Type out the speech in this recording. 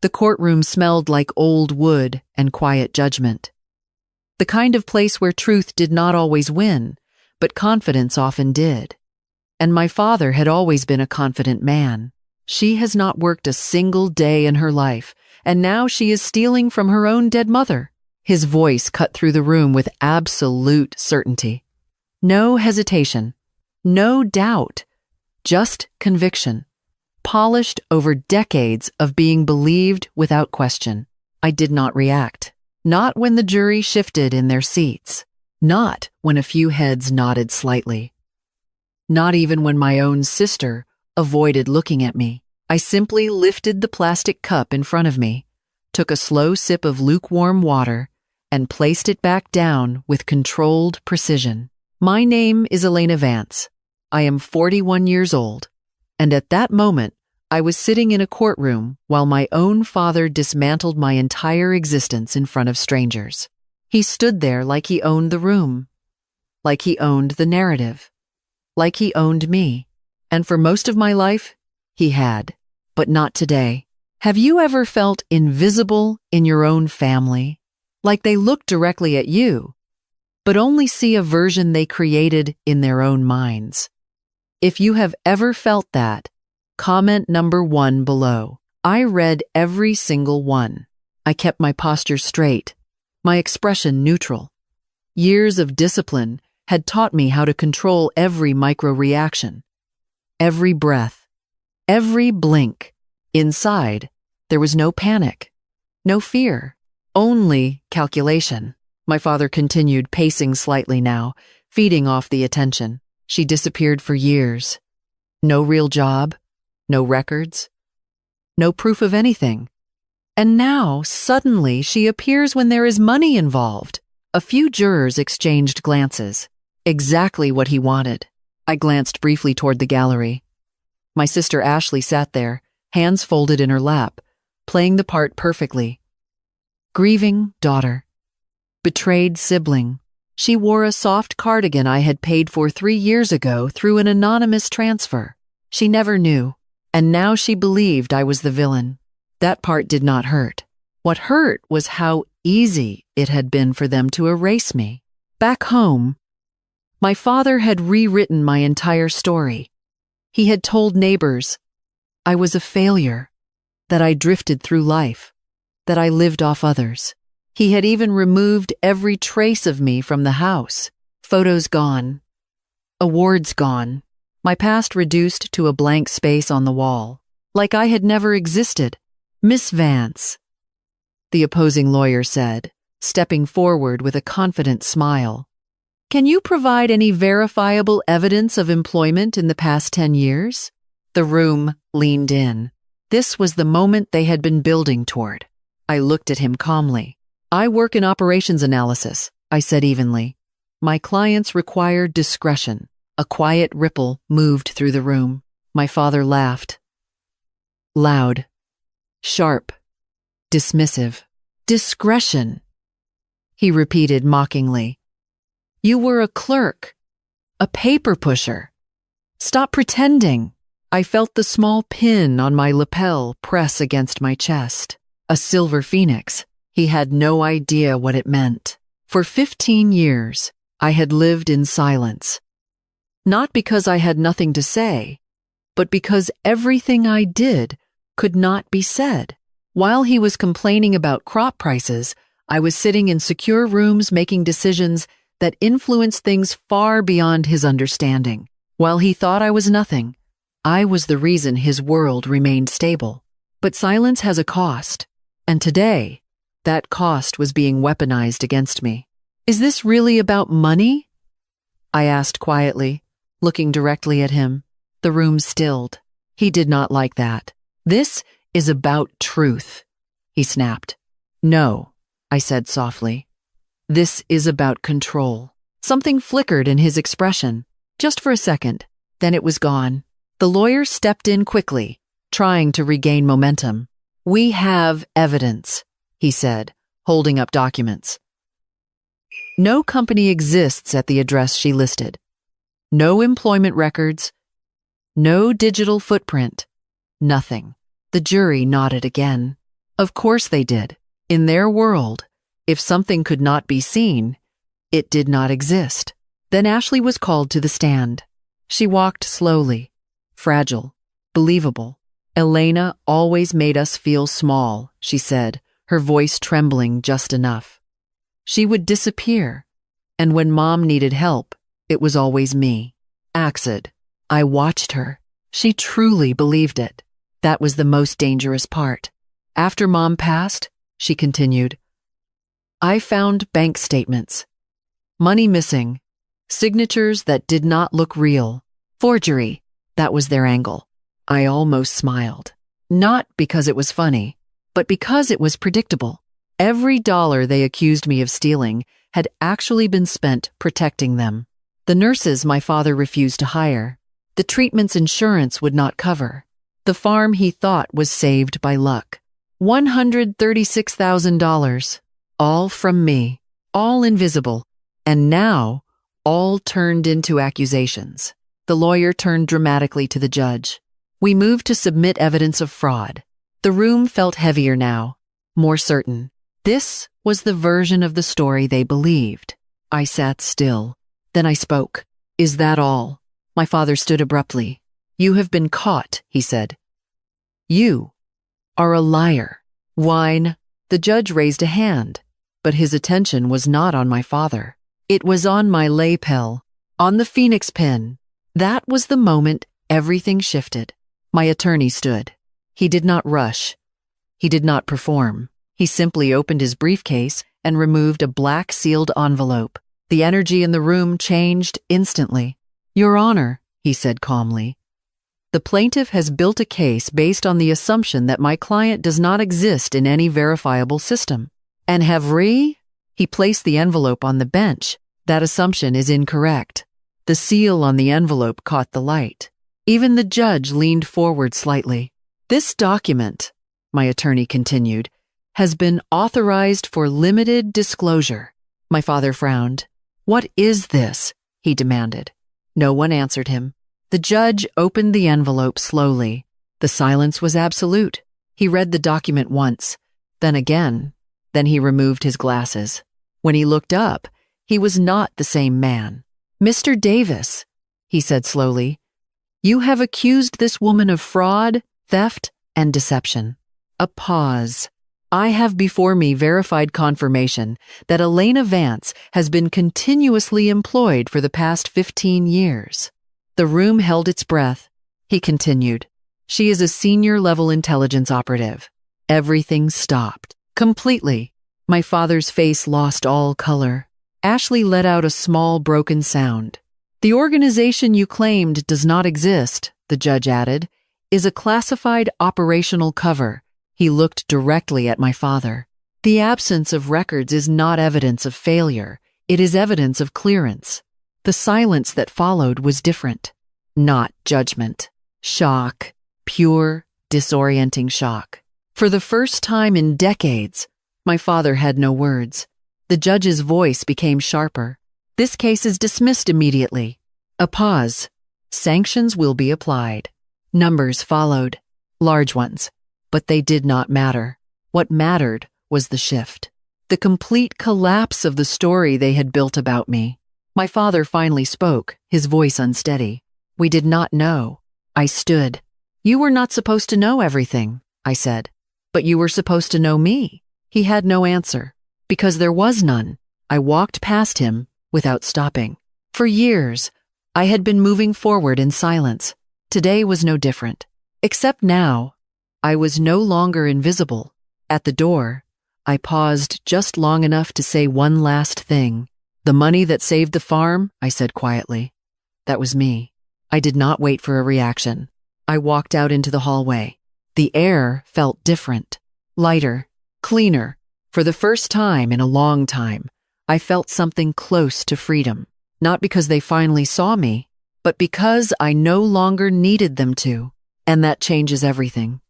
The courtroom smelled like old wood and quiet judgment. The kind of place where truth did not always win, but confidence often did. And my father had always been a confident man. She has not worked a single day in her life, and now she is stealing from her own dead mother. His voice cut through the room with absolute certainty. No hesitation, no doubt, just conviction, polished over decades of being believed without question. I did not react. Not when the jury shifted in their seats. Not when a few heads nodded slightly. Not even when my own sister avoided looking at me. I simply lifted the plastic cup in front of me, took a slow sip of lukewarm water, and placed it back down with controlled precision. My name is Elena Vance. I am 41 years old, and at that moment, I was sitting in a courtroom while my own father dismantled my entire existence in front of strangers. He stood there like he owned the room, like he owned the narrative, like he owned me. And for most of my life, he had, but not today. Have you ever felt invisible in your own family? Like they look directly at you, but only see a version they created in their own minds. If you have ever felt that, comment number 1 below. I read every single one. I kept my posture straight, my expression neutral. Years of discipline had taught me how to control every micro-reaction, every breath, every blink. Inside, there was no panic, no fear, only calculation. My father continued, pacing slightly now, feeding off the attention. She disappeared for years. No real job, no records, no proof of anything. And now, suddenly, she appears when there is money involved. A few jurors exchanged glances. Exactly what he wanted. I glanced briefly toward the gallery. My sister Ashley sat there, hands folded in her lap, playing the part perfectly. Grieving daughter. Betrayed sibling. She wore a soft cardigan I had paid for 3 years ago through an anonymous transfer. She never knew, and now she believed I was the villain. That part did not hurt. What hurt was how easy it had been for them to erase me. Back home, my father had rewritten my entire story. He had told neighbors I was a failure, that I drifted through life, that I lived off others. He had even removed every trace of me from the house. Photos gone. Awards gone. My past reduced to a blank space on the wall, like I had never existed. Miss Vance, the opposing lawyer said, stepping forward with a confident smile. Can you provide any verifiable evidence of employment in the past 10 years? The room leaned in. This was the moment they had been building toward. I looked at him calmly. I work in operations analysis, I said evenly. My clients require discretion. A quiet ripple moved through the room. My father laughed. Loud, sharp, dismissive. Discretion, he repeated mockingly. You were a clerk, a paper pusher. Stop pretending. I felt the small pin on my lapel press against my chest. A silver phoenix. He had no idea what it meant. For 15 years, I had lived in silence. Not because I had nothing to say, but because everything I did could not be said. While he was complaining about crop prices, I was sitting in secure rooms making decisions that influenced things far beyond his understanding. While he thought I was nothing, I was the reason his world remained stable. But silence has a cost, and today, that cost was being weaponized against me. Is this really about money? I asked quietly, looking directly at him. The room stilled. He did not like that. This is about truth, he snapped. No, I said softly. This is about control. Something flickered in his expression, just for a second, then it was gone. The lawyer stepped in quickly, trying to regain momentum. We have evidence, he said, holding up documents. No company exists at the address she listed. No employment records. No digital footprint. Nothing. The jury nodded again. Of course they did. In their world, if something could not be seen, it did not exist. Then Ashley was called to the stand. She walked slowly, fragile, believable. Elena always made us feel small, she said, her voice trembling just enough. She would disappear, and when Mom needed help, it was always me. Axid. I watched her. She truly believed it. That was the most dangerous part. After Mom passed, she continued, I found bank statements. Money missing. Signatures that did not look real. Forgery. That was their angle. I almost smiled. Not because it was funny, but because it was predictable. Every dollar they accused me of stealing had actually been spent protecting them. The nurses my father refused to hire. The treatment's insurance would not cover. The farm he thought was saved by luck. $136,000. All from me. All invisible. And now, all turned into accusations. The lawyer turned dramatically to the judge. We moved to submit evidence of fraud. The room felt heavier now, more certain. This was the version of the story they believed. I sat still. Then I spoke. Is that all? My father stood abruptly. You have been caught, he said. You are a liar. Wine. The judge raised a hand, but his attention was not on my father. It was on my lapel, on the Phoenix pin. That was the moment everything shifted. My attorney stood. He did not rush. He did not perform. He simply opened his briefcase and removed a black sealed envelope. The energy in the room changed instantly. Your Honor, he said calmly, the plaintiff has built a case based on the assumption that my client does not exist in any verifiable system. And he placed the envelope on the bench. That assumption is incorrect. The seal on the envelope caught the light. Even the judge leaned forward slightly. This document, my attorney continued, has been authorized for limited disclosure. My father frowned. What is this? He demanded. No one answered him. The judge opened the envelope slowly. The silence was absolute. He read the document once, then again. Then he removed his glasses. When he looked up, he was not the same man. Mr. Davis, he said slowly, you have accused this woman of fraud, theft, and deception. A pause. I have before me verified confirmation that Elena Vance has been continuously employed for the past 15 years. The room held its breath. He continued, she is a senior-level intelligence operative. Everything stopped. Completely. My father's face lost all color. Ashley let out a small broken sound. The organization you claimed does not exist, the judge added, is a classified operational cover. He looked directly at my father. The absence of records is not evidence of failure. It is evidence of clearance. The silence that followed was different. Not judgment. Shock. Pure, disorienting shock. For the first time in decades, my father had no words. The judge's voice became sharper. This case is dismissed immediately. A pause. Sanctions will be applied. Numbers followed. Large ones. But they did not matter. What mattered was the shift. The complete collapse of the story they had built about me. My father finally spoke, his voice unsteady. We did not know. I stood. You were not supposed to know everything, I said. But you were supposed to know me. He had no answer. Because there was none. I walked past him without stopping. For years, I had been moving forward in silence. Today was no different. Except now, I was no longer invisible. At the door, I paused just long enough to say one last thing. The money that saved the farm, I said quietly. That was me. I did not wait for a reaction. I walked out into the hallway. The air felt different, lighter, cleaner. For the first time in a long time, I felt something close to freedom. Not because they finally saw me, but because I no longer needed them to. And that changes everything.